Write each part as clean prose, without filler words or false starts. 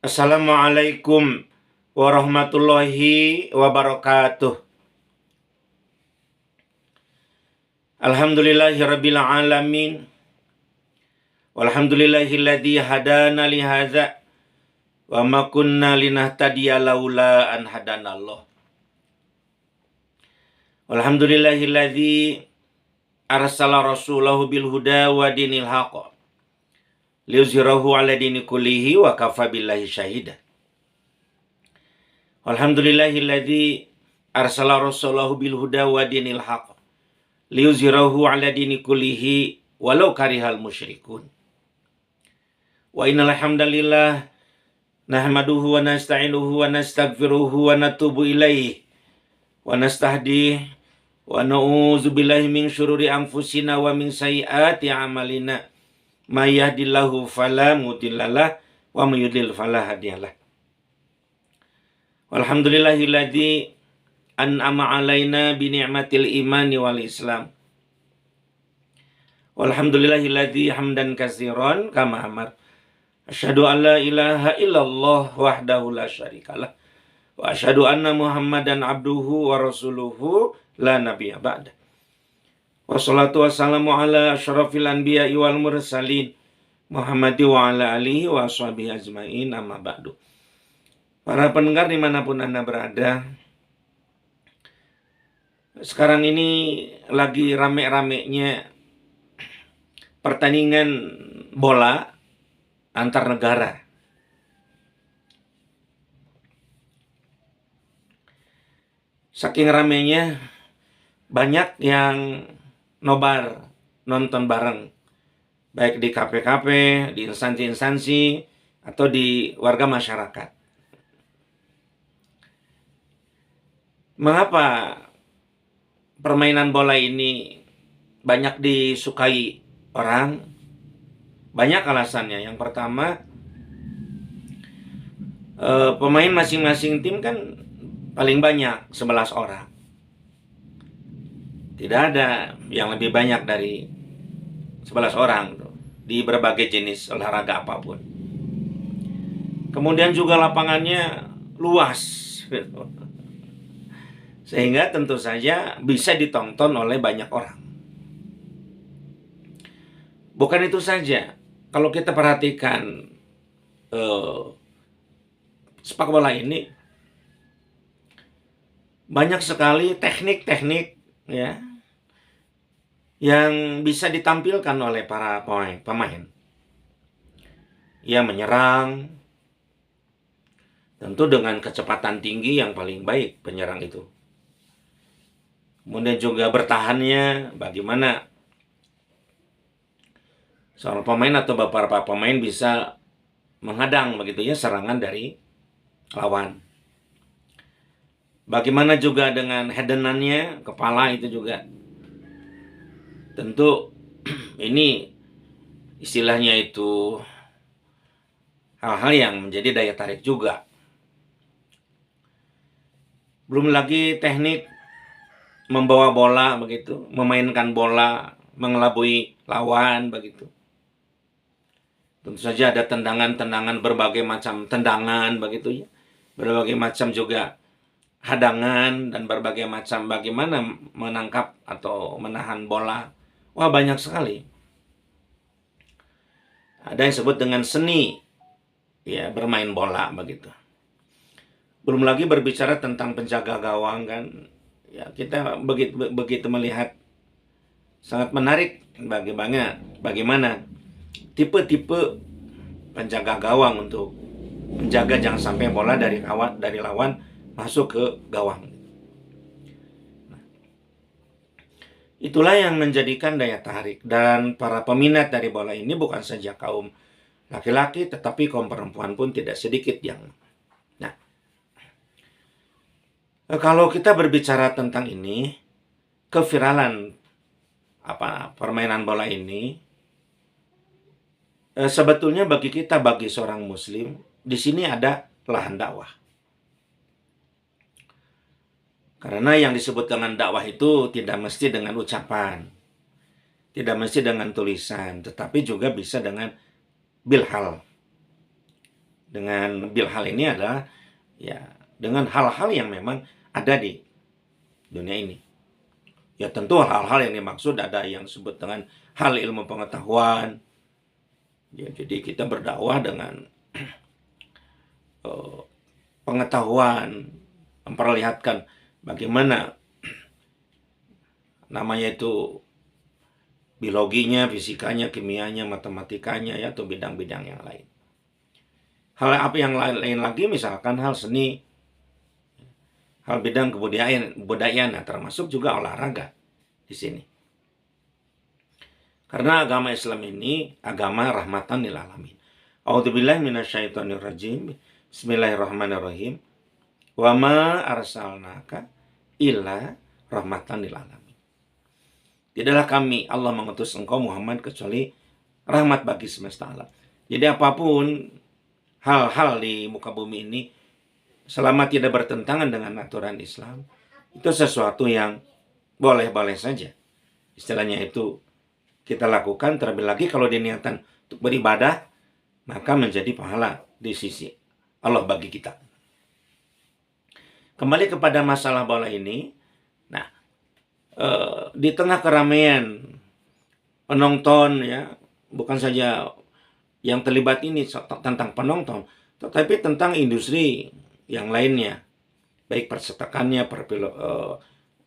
Assalamualaikum warahmatullahi wabarakatuh. Alhamdulillahirabbil alamin. Walhamdulillahilladzi hadana li hadza wa ma kunna linahtadiya laula an hadanallah. Walhamdulillahilladzi arsala rasulahu bil huda wa dinil haqq liyuzhirahu ala dini kullihi wa kafa billahi syahida. Alhamdulillahilladzi arsala rasulahu bil huda wa dinil haqq liyuzhirahu ala dini kullihi walau karihal musyrikun. Wa innal hamdalillah nahmaduhu wa nasta'inuhu wa nastaghfiruhu wa natubu ilaihi wa nastahdihi wa na'udzu billahi min syururi anfusina wa min sayyiati a'malina. May yahdihillahu fala mudhillalah wa may yudlil fala hadiyalah. Walhamdulillahilladzi an'ama 'alaina bi ni'matil imani wal islam. Walhamdulillahilladzi hamdan katsiran kama amar. Asyhadu an la ilaha illallah wahdahu la syarikalah wa asyhadu anna Muhammadan abduhu wa rasuluhu la nabiyya ba'da. Wassalatu wassalamu ala asyrafil anbiya'i wal mursalin Muhammadi wa ala alihi wa ashabihi ajmain amma ba'du. Para pendengar dimanapun Anda berada, sekarang ini lagi rame-ramenya pertandingan bola antar negara. Saking ramenya, banyak yang nobar nonton bareng, baik di kafe-kafe, di instansi-instansi, atau di warga masyarakat. Mengapa permainan bola ini banyak disukai orang? Banyak alasannya. Yang pertama, pemain masing-masing tim kan paling banyak, 11 orang. Tidak ada yang lebih banyak dari 11 orang di berbagai jenis olahraga apapun. Kemudian juga lapangannya luas, sehingga tentu saja bisa ditonton oleh banyak orang. Bukan itu saja, kalau kita perhatikan sepak bola ini banyak sekali teknik-teknik ya yang bisa ditampilkan oleh para pemain. Ya, menyerang tentu dengan kecepatan tinggi yang paling baik penyerang itu. Kemudian juga bertahannya bagaimana seorang pemain atau beberapa pemain bisa menghadang begitu ya serangan dari lawan. Bagaimana juga dengan headenannya, kepala itu juga. Tentu ini istilahnya itu hal-hal yang menjadi daya tarik juga. Belum lagi teknik membawa bola begitu, memainkan bola, mengelabui lawan begitu. Tentu saja ada tendangan-tendangan, berbagai macam tendangan begitu ya. Berbagai macam juga hadangan dan berbagai macam bagaimana menangkap atau menahan bola. Wah, banyak sekali. Ada yang disebut dengan seni ya bermain bola begitu. Belum lagi berbicara tentang penjaga gawang kan. Ya, kita begitu melihat sangat menarik bagaimana tipe-tipe penjaga gawang untuk menjaga jangan sampai bola dari lawan masuk ke gawang. Itulah yang menjadikan daya tarik, dan para peminat dari bola ini bukan saja kaum laki-laki tetapi kaum perempuan pun tidak sedikit yang. Nah, kalau kita berbicara tentang ini, keviralan permainan bola ini sebetulnya bagi kita, bagi seorang muslim, di sini ada lahan dakwah. Karena yang disebut dengan dakwah itu tidak mesti dengan ucapan, tidak mesti dengan tulisan, tetapi juga bisa dengan bilhal. dengan bil hal ini adalah ya dengan hal-hal yang memang ada di dunia ini. Ya tentu hal-hal yang dimaksud ada yang disebut dengan hal ilmu pengetahuan. Ya, jadi kita berdakwah dengan pengetahuan, memperlihatkan bagaimana namanya itu biologinya, fisikanya, kimianya, matematikanya, ya, atau bidang-bidang yang lain. Hal apa yang lain lagi, misalkan hal seni, hal bidang kebudayaan, nah, termasuk juga olahraga di sini. Karena agama Islam ini agama rahmatan lil alamin. A'udzubillahi minasyaitonirrajim. Bismillahirrahmanirrahim. Wa ma arsalnaka illa rahmatan lil alamin. Tidaklah kami Allah mengutus engkau Muhammad kecuali rahmat bagi semesta alam. Jadi apapun hal-hal di muka bumi ini selama tidak bertentangan dengan aturan Islam, itu sesuatu yang boleh-boleh saja. Istilahnya itu kita lakukan, terlebih lagi kalau diniatkan untuk beribadah, maka menjadi pahala di sisi Allah bagi kita. Kembali kepada masalah bola ini, nah, di tengah keramaian penonton, ya, bukan saja yang terlibat ini tentang penonton, tetapi tentang industri yang lainnya, baik percetakannya,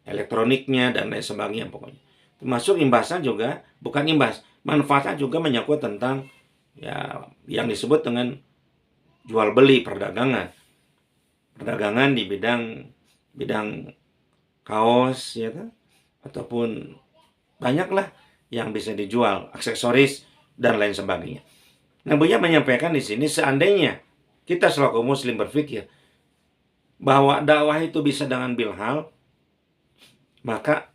elektroniknya, dan lain sebagainya pokoknya. Termasuk imbasnya juga, bukan imbas, manfaatnya juga menyangkut tentang ya yang disebut dengan jual beli, perdagangan di bidang kaos, ya kan, ataupun banyaklah yang bisa dijual, aksesoris dan lain sebagainya. Nah, Buya menyampaikan di sini, seandainya kita selaku muslim berpikir bahwa dakwah itu bisa dengan bilhal, maka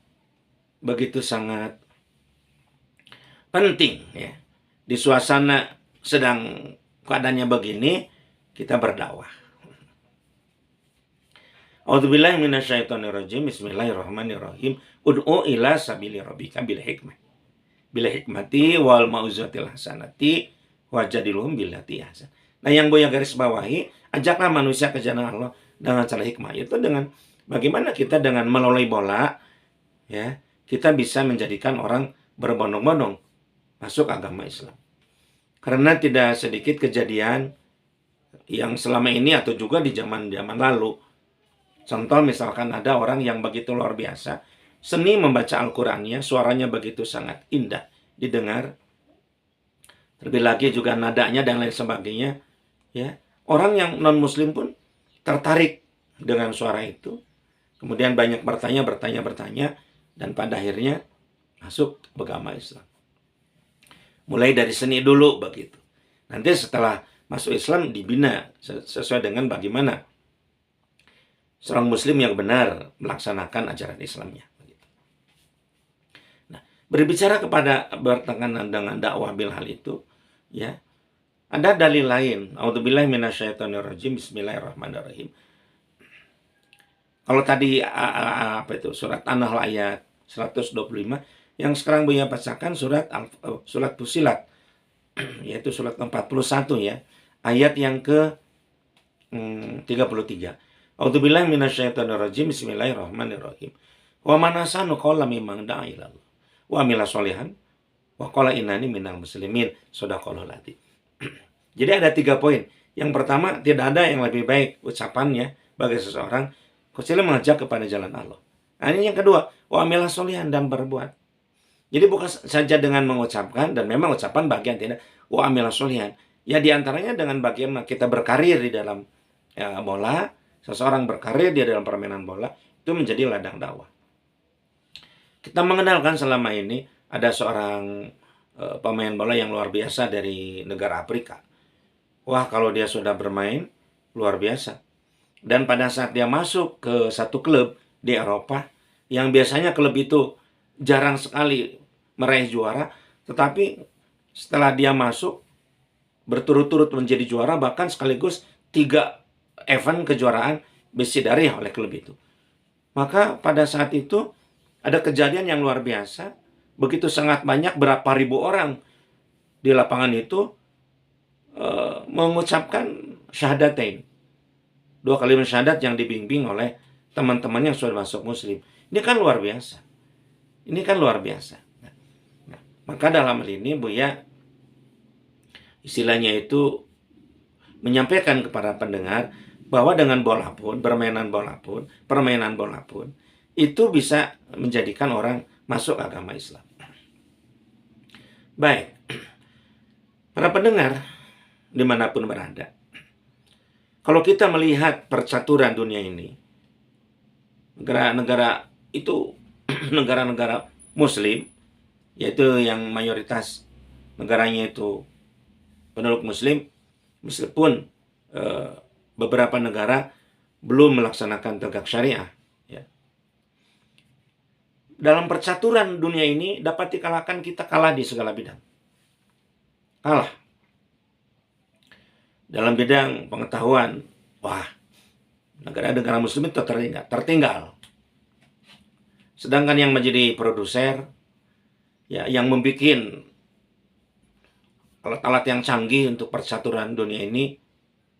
begitu sangat penting, ya, di suasana sedang keadaannya begini kita berdakwah. A'udzubillahi minasyaitonirrajim. Bismillahirrahmanirrahim. Ud'u ila sabili rabbika bil hikmati wal mau'izatil hasanati wajadilhum billati ahsan. Nah, yang Buya garis bawahi, ajaklah manusia ke jalan Allah dengan cara hikmah. Itu dengan bagaimana kita dengan melalui bola, ya, kita bisa menjadikan orang berbondong-bondong masuk agama Islam. Karena tidak sedikit kejadian yang selama ini atau juga di zaman-zaman lalu. Contoh misalkan ada orang yang begitu luar biasa, seni membaca Al-Qur'annya, suaranya begitu sangat indah didengar. Terlebih lagi juga nadanya dan lain sebagainya, ya. Orang yang non-muslim pun tertarik dengan suara itu. Kemudian banyak bertanya, dan pada akhirnya masuk agama Islam. Mulai dari seni dulu begitu. Nanti setelah masuk Islam dibina sesuai dengan bagaimana seorang muslim yang benar melaksanakan ajaran Islamnya. Nah, berbicara kepada bertentangan dengan dakwah bil hal itu, ya, ada dalil lain. A'udzubillahi minasyaitonirrajim. Bismillahirrahmanirrahim. Kalau tadi surat An-Nahl ayat 125, yang sekarang Buya bacakan surat Fussilat, yaitu surat 41, ya, ayat yang ke 33. A'udzubillahi minasyaitonirrajim. Bismillahirrahmanirrahim. Wa man ahsanu qawlan mimman da'a ila Allah wa amila sholihan wa qala innani minal muslimin. Shadaqallahul adzim. Jadi ada 3 poin. Yang pertama, tidak ada yang lebih baik ucapannya bagi seseorang kecuali mengajak kepada jalan Allah. Nah, ini yang kedua, wa amila sholihan, dan berbuat. Jadi bukan saja dengan mengucapkan, dan memang ucapan bagian tidak, wa amila sholihan. Ya, diantaranya dengan bagaimana kita berkarir di dalam bola. Seseorang berkarir di dalam permainan bola, itu menjadi ladang dakwah. Kita mengenalkan selama ini ada seorang pemain bola yang luar biasa dari negara Afrika. Wah, kalau dia sudah bermain, luar biasa. Dan pada saat dia masuk ke satu klub di Eropa, yang biasanya klub itu jarang sekali meraih juara, tetapi setelah dia masuk, berturut-turut menjadi juara, bahkan sekaligus 3 event kejuaraan bisa diraih oleh klub itu. Maka pada saat itu ada kejadian yang luar biasa. Begitu sangat banyak, berapa ribu orang di lapangan itu mengucapkan syahadatain. 2 kalimat syahadat yang dibimbing oleh teman-teman yang sudah masuk Muslim. Ini kan luar biasa. Ini kan luar biasa. Nah, maka dalam hal ini Buya istilahnya itu menyampaikan kepada pendengar bahwa dengan bola pun, permainan bola pun, itu bisa menjadikan orang masuk agama Islam. Baik, para pendengar dimanapun berada, kalau kita melihat percaturan dunia ini, negara-negara itu negara-negara Muslim, yaitu yang mayoritas negaranya itu penduduk Muslim, meskipun beberapa negara belum melaksanakan tegak syariah. Ya. Dalam percaturan dunia ini dapat dikalahkan, kita kalah di segala bidang. Kalah. Dalam bidang pengetahuan, wah, negara-negara Muslim itu tertinggal. Sedangkan yang menjadi produser, ya, yang membuat alat-alat yang canggih untuk percaturan dunia ini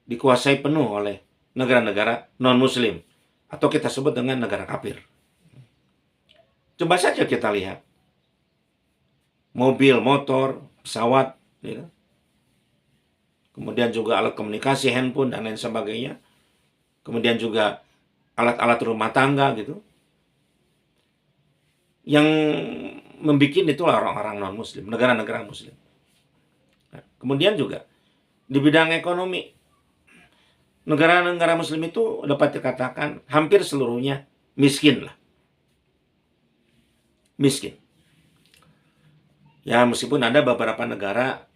dikuasai penuh oleh negara-negara non-Muslim, atau kita sebut dengan negara kafir. Coba saja kita lihat mobil, motor, pesawat, ya. Kemudian juga alat komunikasi, handphone dan lain sebagainya. Kemudian juga alat-alat rumah tangga gitu. Yang membuat itu orang-orang non-Muslim, negara-negara Muslim. Nah, kemudian juga di bidang ekonomi, negara-negara Muslim itu dapat dikatakan hampir seluruhnya miskin lah. Miskin. Ya, meskipun ada beberapa negara,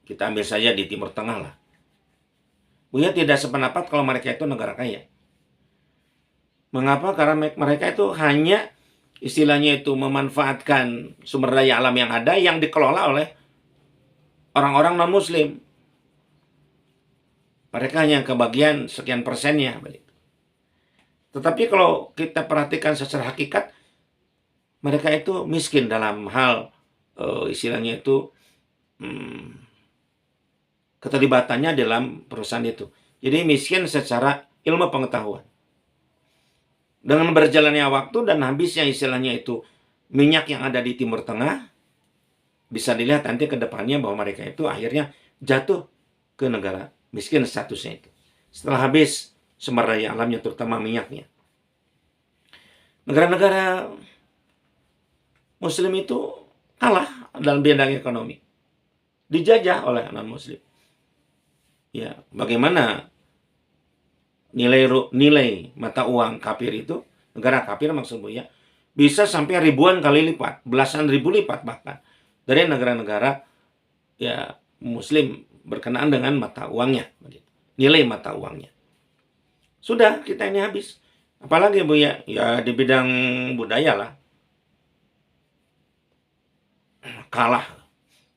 kita ambil saja di Timur Tengah lah. Buya tidak sependapat kalau mereka itu negara kaya. Mengapa? Karena mereka itu hanya istilahnya itu memanfaatkan sumber daya alam yang ada yang dikelola oleh orang-orang non-Muslim. Mereka hanya kebagian sekian persennya. Tetapi kalau kita perhatikan secara hakikat, mereka itu miskin dalam hal istilahnya itu keterlibatannya dalam perusahaan itu. Jadi miskin secara ilmu pengetahuan. Dengan berjalannya waktu dan habisnya istilahnya itu minyak yang ada di Timur Tengah, bisa dilihat nanti ke depannya bahwa mereka itu akhirnya jatuh ke negara miskin statusnya itu. Setelah habis sumber daya alamnya, terutama minyaknya. Negara-negara Muslim itu kalah dalam bidang ekonomi. Dijajah oleh non-Muslim. Ya, bagaimana nilai mata uang kafir itu, negara kafir maksud Buya, bisa sampai ribuan kali lipat, belasan ribu lipat bahkan dari negara-negara ya Muslim berkenaan dengan mata uangnya, nilai mata uangnya. Sudah, kita ini habis. Apalagi Buya, ya di bidang budaya lah, kalah.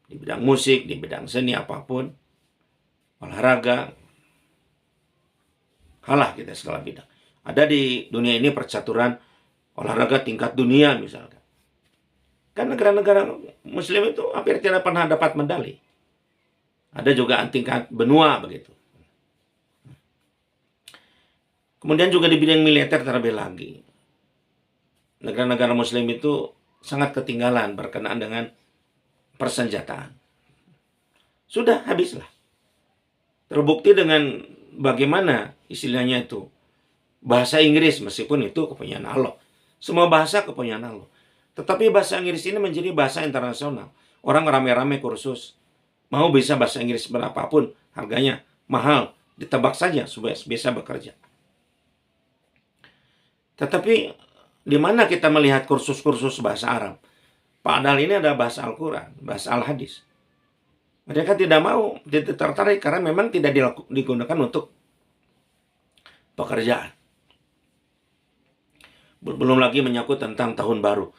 Di bidang musik, di bidang seni apapun, olahraga, kalah kita segala bidang. Ada di dunia ini percaturan olahraga tingkat dunia misalkan. Kan negara-negara Muslim itu hampir tidak pernah dapat medali. Ada juga tingkat benua begitu. Kemudian juga di bidang militer terlebih lagi. Negara-negara Muslim itu sangat ketinggalan berkenaan dengan persenjataan. Sudah habislah. Terbukti dengan bagaimana istilahnya itu bahasa Inggris, meskipun itu kepunyaan Allah. Semua bahasa kepunyaan Allah. Tetapi bahasa Inggris ini menjadi bahasa internasional. Orang rame-rame kursus. Mau bisa bahasa Inggris berapapun, harganya mahal. Ditebak saja supaya bisa bekerja. Tetapi di mana kita melihat kursus-kursus bahasa Arab? Padahal ini ada bahasa Al-Quran, bahasa Al-Hadis. Mereka tidak mau, tidak tertarik karena memang tidak digunakan untuk pekerjaan. Belum lagi menyangkut tentang tahun baru.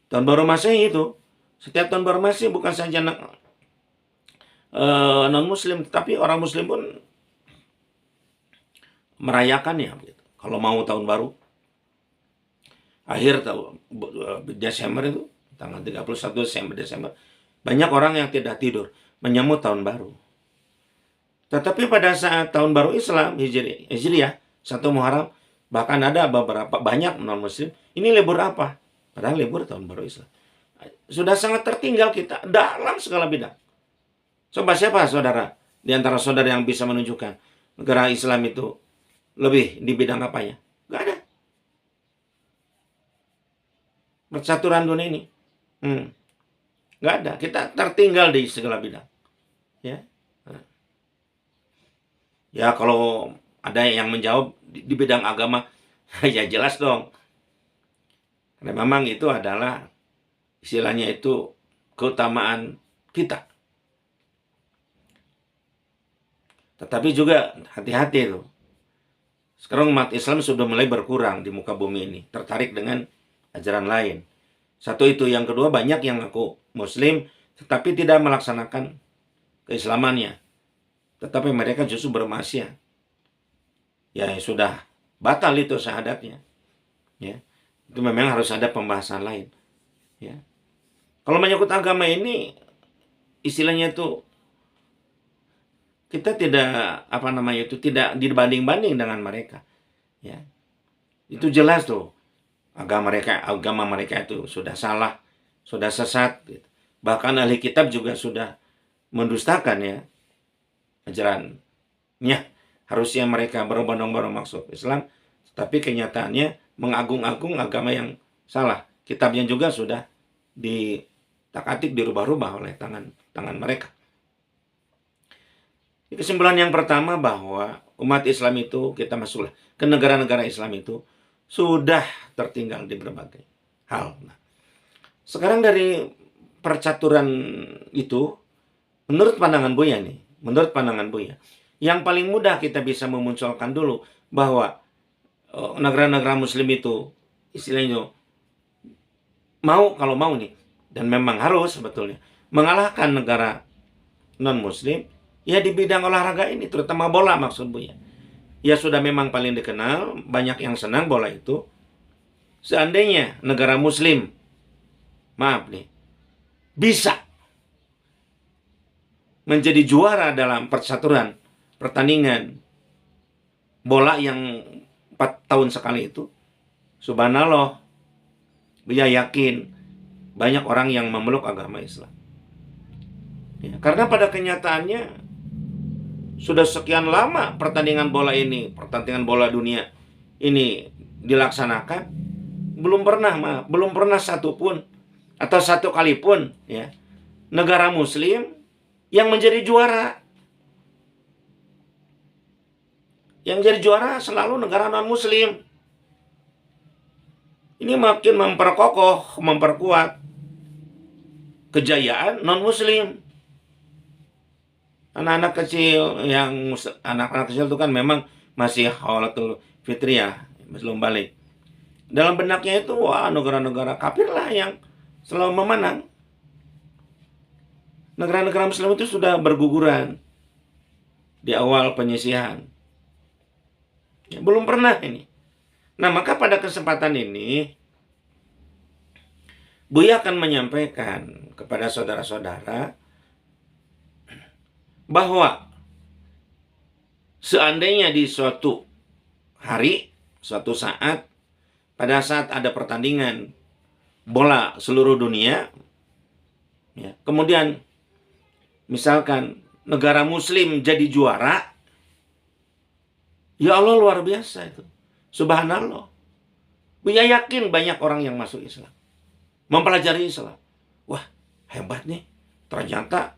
Tahun baru Masehi itu, setiap tahun baru Masehi bukan saja non-Muslim, tetapi orang Muslim pun merayakannya. Kalau mau tahun baru, akhir tahun Desember itu, tanggal 31 Desember, banyak orang yang tidak tidur menyambut tahun baru. Tetapi pada saat tahun baru Islam, Hijriah, 1 Muharram, bahkan ada beberapa banyak non-muslim, ini libur apa? Padahal libur tahun baru Islam. Sudah sangat tertinggal kita dalam segala bidang. Coba siapa saudara di antara saudara yang bisa menunjukkan negara Islam itu lebih di bidang apanya? Gak ada. Percaturan dunia ini. Gak ada. Kita tertinggal di segala bidang. Ya. Ya kalau ada yang menjawab di bidang agama, ya jelas dong. Karena memang itu adalah istilahnya itu keutamaan kita. Tetapi juga hati-hati itu. Sekarang umat Islam sudah mulai berkurang di muka bumi ini, tertarik dengan ajaran lain. Satu itu, yang kedua banyak yang ngaku Muslim tetapi tidak melaksanakan keislamannya. Tetapi mereka justru bermaksiat. Ya sudah batal itu syahadatnya. Ya, itu memang harus ada pembahasan lain. Ya. Kalau menyangkut agama ini, istilahnya itu kita tidak tidak dibanding-banding dengan mereka. Ya, itu jelas tuh agama mereka itu sudah salah, sudah sesat. Gitu. Bahkan ahli kitab juga sudah mendustakan ya ajarannya. Harusnya mereka berbondong-bondong masuk Islam, tapi kenyataannya mengagung-agung agama yang salah. Kitabnya juga sudah ditak-atik, dirubah-rubah oleh tangan mereka. Kesimpulan yang pertama bahwa umat Islam itu, kita masuklah ke negara-negara Islam itu sudah tertinggal di berbagai hal. Nah, sekarang dari percaturan itu, menurut pandangan Buya nih, yang paling mudah kita bisa memunculkan dulu bahwa negara-negara Muslim itu istilahnya kalau mau nih, dan memang harus sebetulnya mengalahkan negara non-Muslim ya di bidang olahraga ini, terutama bola maksud Buya. Ya sudah memang paling dikenal, banyak yang senang bola itu. Seandainya negara Muslim, maaf nih, bisa menjadi juara dalam percaturan pertandingan bola yang 4 tahun sekali itu, subhanallah, Buya yakin banyak orang yang memeluk agama Islam. Ya, karena pada kenyataannya sudah sekian lama pertandingan bola dunia ini dilaksanakan, belum pernah satu pun atau satu kali pun ya negara Muslim yang menjadi juara. Yang jadi juara selalu negara non-Muslim. Ini makin memperkuat kejayaan non-Muslim. Anak-anak kecil itu kan memang masih haulatul fitriyah, belum balik. Dalam benaknya itu, wah negara-negara kafir lah yang selalu memenang. Negara-negara Muslim itu sudah berguguran di awal penyisihan. Ya, belum pernah ini. Nah, maka pada kesempatan ini Buya akan menyampaikan kepada saudara-saudara bahwa seandainya di suatu hari, suatu saat, pada saat ada pertandingan bola seluruh dunia, ya, kemudian misalkan negara Muslim jadi juara, ya Allah luar biasa itu. Subhanallah. Buya yakin banyak orang yang masuk Islam, mempelajari Islam. Wah, hebat nih. Ternyata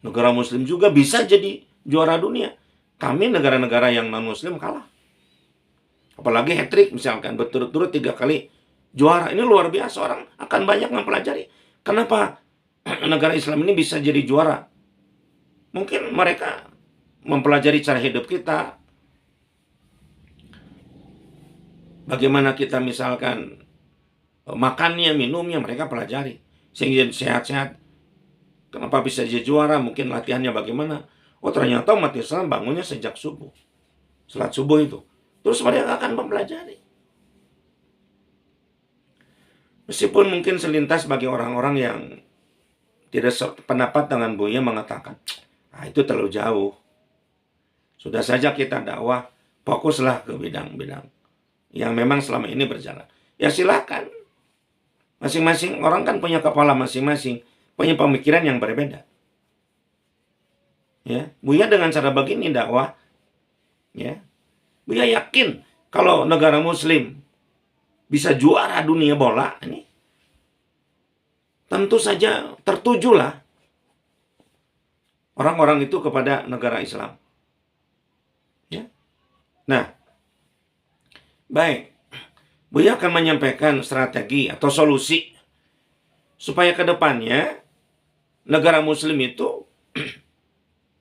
negara Muslim juga bisa jadi juara dunia. Kami negara-negara yang non-Muslim kalah. Apalagi hat-trick misalkan, berturut-turut 3 kali juara. Ini luar biasa, orang akan banyak mempelajari. Kenapa negara Islam ini bisa jadi juara? Mungkin mereka mempelajari cara hidup kita. Bagaimana kita misalkan makannya, minumnya, mereka pelajari. Sehingga sehat-sehat. Kenapa bisa jadi juara? Mungkin latihannya bagaimana? Oh, ternyata umat Islam bangunnya sejak subuh. Salat subuh itu. Terus mereka akan mempelajari. Meskipun mungkin selintas bagi orang-orang yang tidak sependapat dengan Buya mengatakan, Nah, itu terlalu jauh. Sudah saja kita dakwah, fokuslah ke bidang-bidang yang memang selama ini berjalan. Ya silakan. Masing-masing orang kan punya kepala masing-masing, punya pemikiran yang berbeda. Ya, Buya dengan cara begini dakwah, ya, Buya yakin kalau negara Muslim bisa juara dunia bola ini, tentu saja tertujulah orang-orang itu kepada negara Islam. Ya. Nah, baik, Buya akan menyampaikan strategi atau solusi supaya ke depannya negara Muslim itu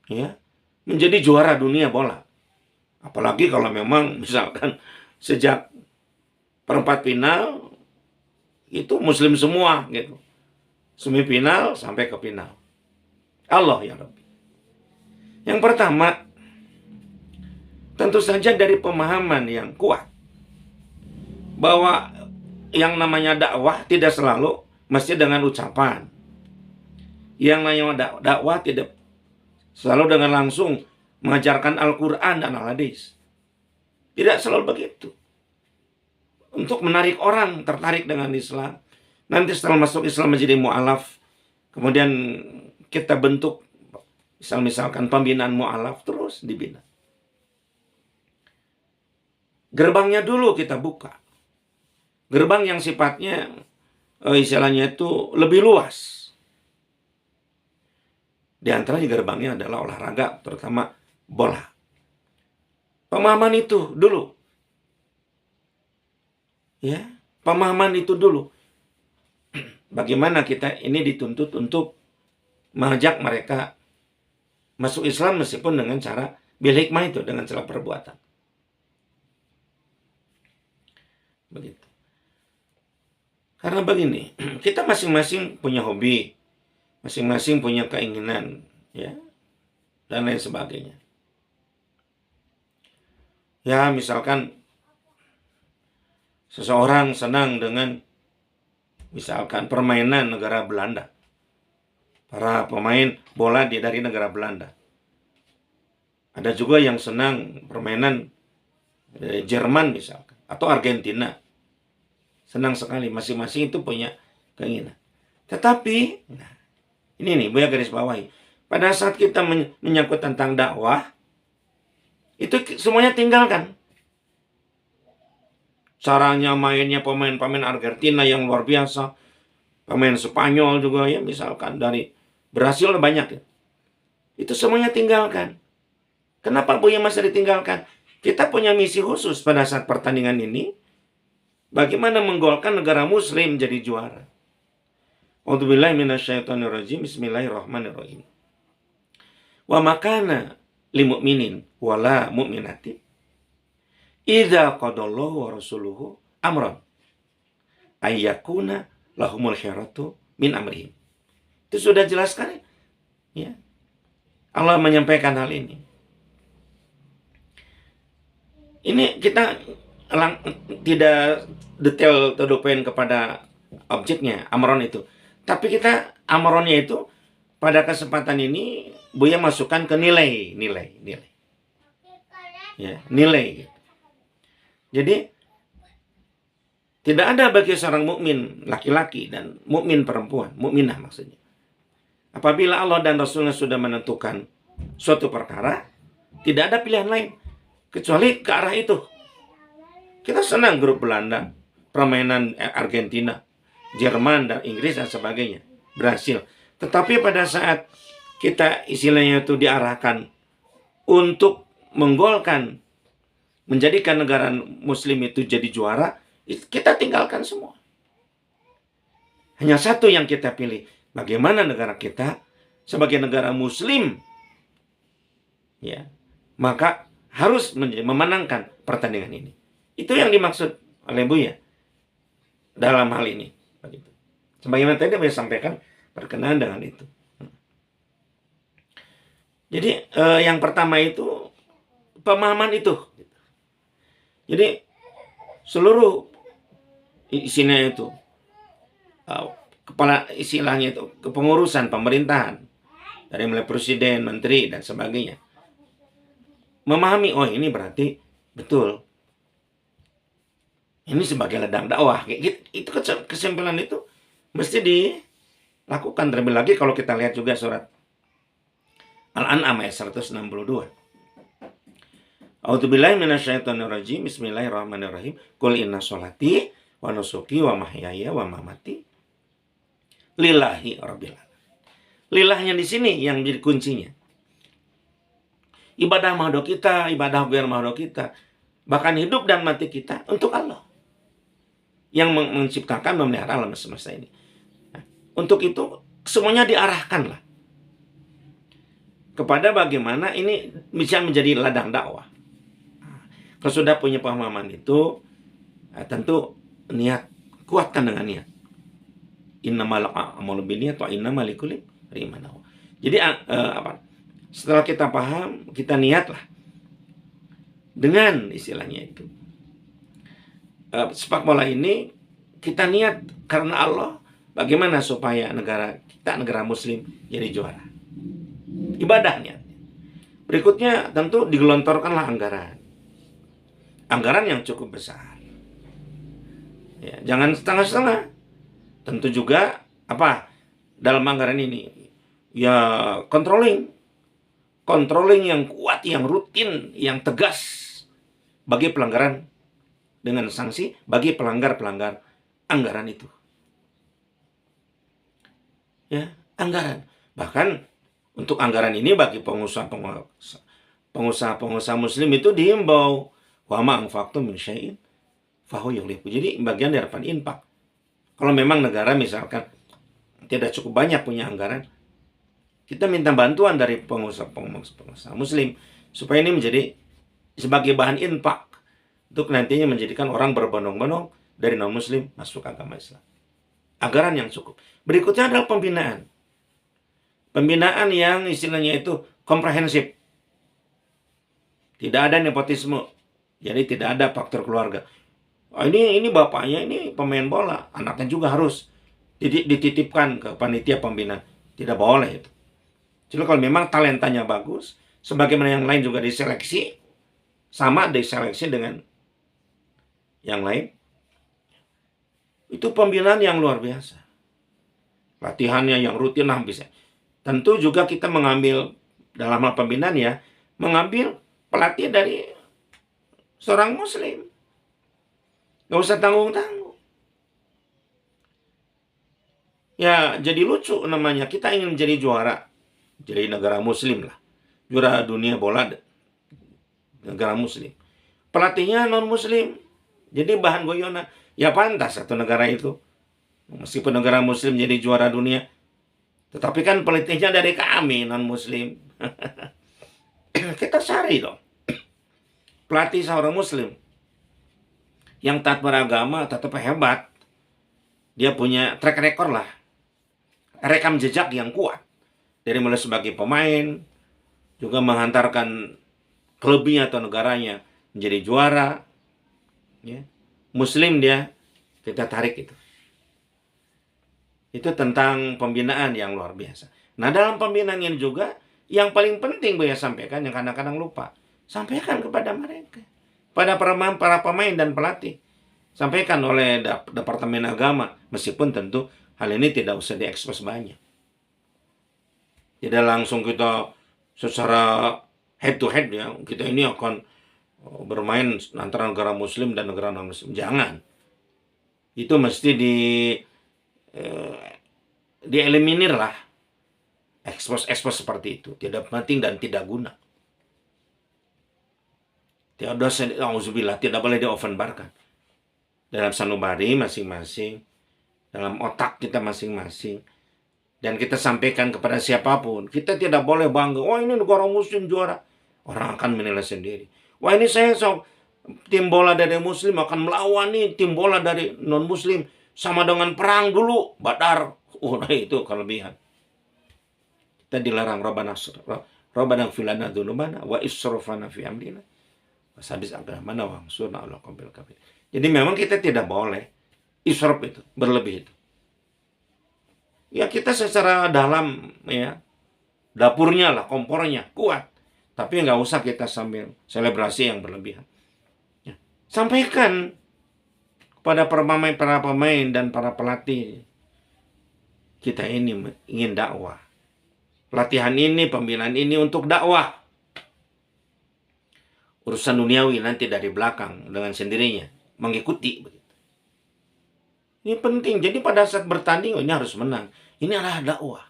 ya menjadi juara dunia bola. Apalagi kalau memang misalkan sejak perempat final itu Muslim semua gitu. Semifinal sampai ke final. Allah ya Rabbi. Yang pertama, tentu saja dari pemahaman yang kuat bahwa yang namanya dakwah tidak selalu mesti dengan ucapan. Yang namanya dakwah tidak selalu dengan langsung mengajarkan Al-Quran dan Al-Hadis. Tidak selalu begitu. Untuk menarik orang tertarik dengan Islam. Nanti setelah masuk Islam menjadi mu'alaf. Kemudian kita bentuk misalkan pembinaan mu'alaf, terus dibina. Gerbangnya dulu kita buka. Gerbang yang sifatnya istilahnya itu lebih luas. Di antaranya gerbangnya adalah olahraga, terutama bola. Pemahaman itu dulu. Ya, pemahaman itu dulu. Bagaimana kita ini dituntut untuk mengajak mereka masuk Islam meskipun dengan cara bil hikmah itu, dengan cara perbuatan. Begitu. Karena begini, kita masing-masing punya hobi, masing-masing punya keinginan, ya, dan lain sebagainya. Ya, misalkan seseorang senang dengan misalkan permainan negara Belanda. Para pemain bola dari negara Belanda. Ada juga yang senang permainan Jerman misalkan, atau Argentina. Senang sekali, masing-masing itu punya keinginan. Tetapi, nah, ini nih, Buya garis bawahi. Pada saat kita menyangkut tentang dakwah, itu semuanya tinggalkan. Caranya mainnya pemain-pemain Argentina yang luar biasa. Pemain Spanyol juga ya, misalkan dari Brasil banyak ya. Itu semuanya tinggalkan. Kenapa Buya masih ditinggalkan? Kita punya misi khusus pada saat pertandingan ini. Bagaimana menggolkan negara Muslim jadi juara. A'udzubillahi minasyaitonirrajim. Bismillahirrahmanirrahim. Wa makana limu'minin wala mu'minati idza qadallahu wa rasuluhu amran ayyakuna lahumul khiyaratu min amrihim. Itu sudah jelaskan ya. Allah menyampaikan hal ini. Ini kita tidak detail to the point kepada objeknya, amron itu. Tapi kita amronnya itu pada kesempatan ini Buya masukkan ke nilai. Ya, nilai. Jadi tidak ada bagi seorang mukmin laki-laki dan mukmin perempuan, mukminah maksudnya. Apabila Allah dan Rasulnya sudah menentukan suatu perkara, tidak ada pilihan lain kecuali ke arah itu. Kita senang grup Belanda, permainan Argentina, Jerman dan Inggris dan sebagainya, Brasil. Tetapi pada saat kita istilahnya itu diarahkan untuk menggolkan, menjadikan negara Muslim itu jadi juara, kita tinggalkan semua. Hanya satu yang kita pilih, bagaimana negara kita sebagai negara Muslim, ya, maka harus memenangkan pertandingan ini. Itu yang dimaksud oleh Buya dalam hal ini. Begitu. Sebagaimana tadi Buya sampaikan berkenaan dengan itu. Jadi yang pertama itu pemahaman itu. Jadi seluruh isinya itu kepala istilahnya itu kepengurusan pemerintahan dari mulai presiden, menteri, dan sebagainya. Memahami, oh ini berarti betul. Ini sebagai ladang dakwah. Itu kesimpulan itu mesti dilakukan. Terlebih lagi kalau kita lihat juga surat Al-An'am ayat 162. A'udzubillahi minasyaitonirrajim. Bismillahirrahmanirrahim. Qul inna sholati wa nusuki wa mahyaya wa mamati lillahi rabbil alamin. Lillahnya di sini yang menjadi kuncinya. Ibadah makhluk kita, ibadah biar makhluk kita, bahkan hidup dan mati kita untuk Allah yang menciptakan, memelihara alam semesta ini. Nah, untuk itu semuanya diarahkanlah kepada bagaimana ini bisa menjadi ladang dakwah. Kalau sudah punya pemahaman itu, tentu niat, kuatkan dengan niat. Innamal a'malu binniyat wa innamal likulli imrin ma nawa. Jadi setelah kita paham, kita niatlah dengan istilahnya itu. Sepak bola ini kita niat karena Allah, bagaimana supaya negara kita, negara muslim, jadi juara. Ibadahnya. Berikutnya tentu digelontorkanlah anggaran. Anggaran yang cukup besar. Ya, jangan setengah-setengah. Tentu juga dalam anggaran ini ya controlling yang kuat, yang rutin, yang tegas bagi pelanggaran, dengan sanksi bagi pelanggar-pelanggar anggaran itu. Ya, anggaran. Bahkan untuk anggaran ini bagi pengusaha muslim itu dihimbau, wa ma anfaqtum min syai'in fahuwa yukhlifu. Jadi bagian dari infak. Kalau memang negara misalkan tidak cukup banyak punya anggaran, kita minta bantuan dari pengusaha muslim supaya ini menjadi sebagai bahan infak untuk nantinya menjadikan orang berbondong-bondong dari non-muslim masuk agama Islam. Anggaran yang cukup. Berikutnya adalah pembinaan. Pembinaan yang istilahnya itu komprehensif. Tidak ada nepotisme. Jadi tidak ada faktor keluarga. Oh, ini bapaknya ini pemain bola, anaknya juga harus dititipkan ke panitia pembinaan. Tidak boleh itu. Jadi kalau memang talentanya bagus, sebagaimana yang lain juga diseleksi, sama diseleksi dengan yang lain, itu pembinaan yang luar biasa. Latihannya yang rutin lah bisa. Tentu juga kita mengambil dalam hal pembinaan ya, mengambil pelatih dari seorang muslim. Gak usah tanggung-tanggung. Ya jadi lucu namanya, kita ingin menjadi juara. Jadi negara muslim lah. Juara dunia bola negara muslim. Pelatihnya non-muslim. Jadi bahan goyonan. Ya pantas satu negara itu. Meskipun negara muslim jadi juara dunia. Tetapi kan pelatihnya dari kami non-muslim. Kita cari dong. Pelatih seorang muslim yang taat beragama tetap hebat. Dia punya track record lah. Rekam jejak yang kuat. Dari mulai sebagai pemain, juga menghantarkan klubnya atau negaranya menjadi juara. Ya. Muslim dia, kita tarik itu. Itu tentang pembinaan yang luar biasa. Nah dalam pembinaan ini juga, yang paling penting Buya sampaikan, yang kadang-kadang lupa. Sampaikan kepada mereka. Pada para pemain dan pelatih. Sampaikan oleh Departemen Agama. Meskipun tentu hal ini tidak usah diekspos banyak. Tidak langsung kita secara head to head ya, kita ini akan bermain antara negara muslim dan negara non-muslim. Jangan. Itu mesti dieliminir lah. Ekspos seperti itu. Tidak penting dan tidak guna. Tidak boleh dioffenbarkan. Dalam sanubari masing-masing. Dalam otak kita masing-masing. Dan kita sampaikan kepada siapapun. Kita tidak boleh bangga. Wah ini negara muslim juara. Orang akan menilai sendiri. Wah ini tim bola dari muslim akan melawan nih tim bola dari non muslim. Sama dengan perang dulu. Badar. Nah itu kelebihan. Kita dilarang. Rabbana filana dzunubana wa israfana fi amrina. Wasabis agramana wa ansurna ala qaubil kafirin. Jadi memang kita tidak boleh israf itu, berlebih itu. Ya kita secara dalam ya dapurnya lah, kompornya kuat. Tapi nggak usah kita sambil selebrasi yang berlebihan. Ya. Sampaikan kepada para pemain dan para pelatih, kita ini ingin dakwah. Pelatihan ini, pembinaan ini untuk dakwah. Urusan duniawi nanti dari belakang dengan sendirinya mengikuti. Ini penting. Jadi pada saat bertanding, ini harus menang. Ini adalah dakwah.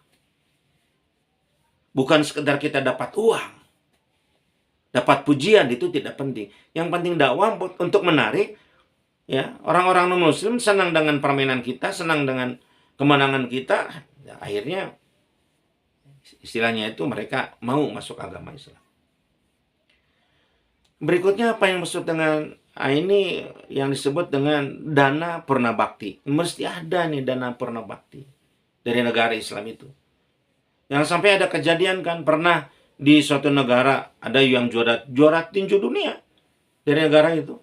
Bukan sekedar kita dapat uang, dapat pujian, itu tidak penting. Yang penting dakwah untuk menarik ya orang-orang non-muslim senang dengan permainan kita, senang dengan kemenangan kita. Ya, akhirnya istilahnya itu mereka mau masuk agama Islam. Berikutnya apa yang maksud dengan ini yang disebut dengan dana purna bakti. Mesti ada nih dana purna bakti dari negara Islam itu. Yang sampai ada kejadian kan, pernah di suatu negara ada yang juara tinju dunia dari negara itu.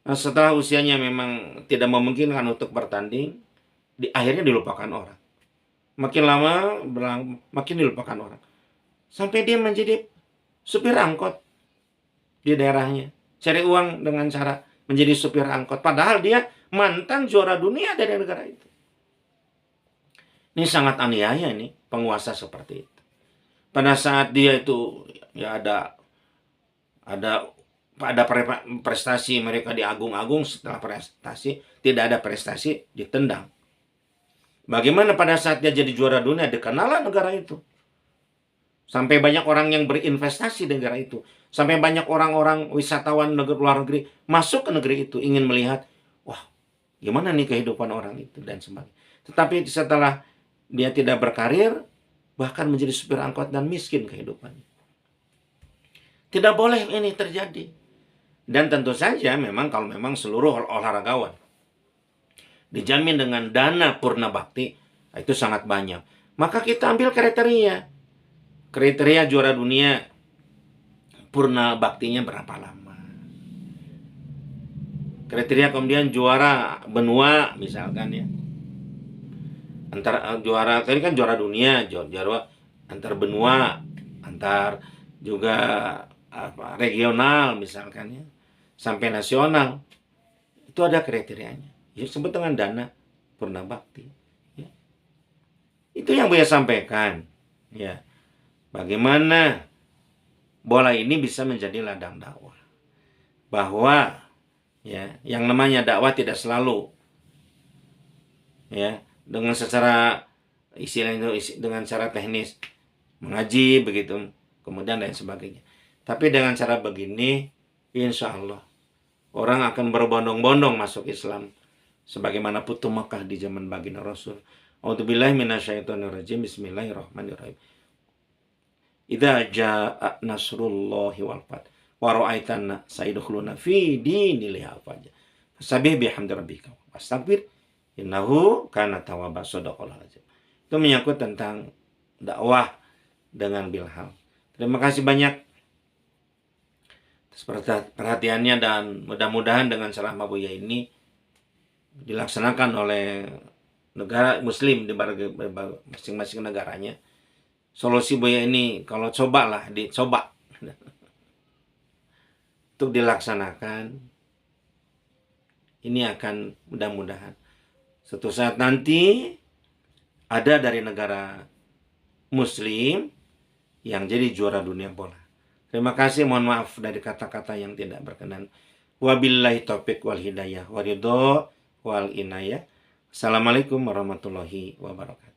Nah, setelah usianya memang tidak memungkinkan untuk bertanding, akhirnya dilupakan orang. Makin lama makin dilupakan orang. Sampai dia menjadi supir angkot di daerahnya. Cari uang dengan cara menjadi supir angkot. Padahal dia mantan juara dunia dari negara itu. Ini sangat aniaya nih penguasa seperti itu. Pada saat dia itu ya ada prestasi, mereka diagung-agung, setelah prestasi tidak ada prestasi, ditendang. Bagaimana pada saat dia jadi juara dunia, dikenal negara itu. Sampai banyak orang yang berinvestasi di negara itu. Sampai banyak orang-orang wisatawan luar negeri masuk ke negeri itu ingin melihat, wah, gimana nih kehidupan orang itu dan sebagainya. Tetapi setelah dia tidak berkarir, bahkan menjadi supir angkot dan miskin kehidupannya. Tidak boleh ini terjadi. Dan tentu saja memang kalau memang seluruh olahragawan dijamin dengan dana purna bakti, itu sangat banyak. Maka kita ambil kriteria. Kriteria juara dunia purna baktinya berapa lama. Kriteria kemudian juara benua misalkan ya. Antar juara tadi kan juara dunia, juara antar benua, antar juga regional misalkan ya, sampai nasional. Itu ada kriterianya. Ya, disebut dengan dana purna bakti. Ya. Itu yang Buya sampaikan. Ya, bagaimana bola ini bisa menjadi ladang dakwah. Bahwa ya, yang namanya dakwah tidak selalu ya dengan secara dengan cara teknis mengaji begitu, kemudian dan sebagainya. Tapi dengan cara begini, insya Allah orang akan berbondong-bondong masuk Islam sebagaimana Putu Mekah di zaman baginda Rasul. A'udzubillahi minasyaitonirrajim. Bismillahirrahmanirrahim. Idza jaa nasrullahi wal fath wa ra'aitan sayadkhuluna fi dinillahi afwaja. Fasabbih bihamdi rabbika wastaghfir innahu kana tawwaba. Shadaqallahu azim. Itu menyangkut tentang dakwah dengan bilham. Terima kasih banyak atas perhatiannya, dan mudah-mudahan dengan ceramah Buya ini dilaksanakan oleh negara muslim di masing-masing negaranya. Solusi Buya ini kalau dicoba untuk dilaksanakan, ini akan mudah-mudahan suatu saat nanti ada dari negara muslim yang jadi juara dunia bola. Terima kasih, mohon maaf dari kata-kata yang tidak berkenan. Wabillahi taufiq wal hidayah waridho wal inayah. Assalamualaikum warahmatullahi wabarakatuh.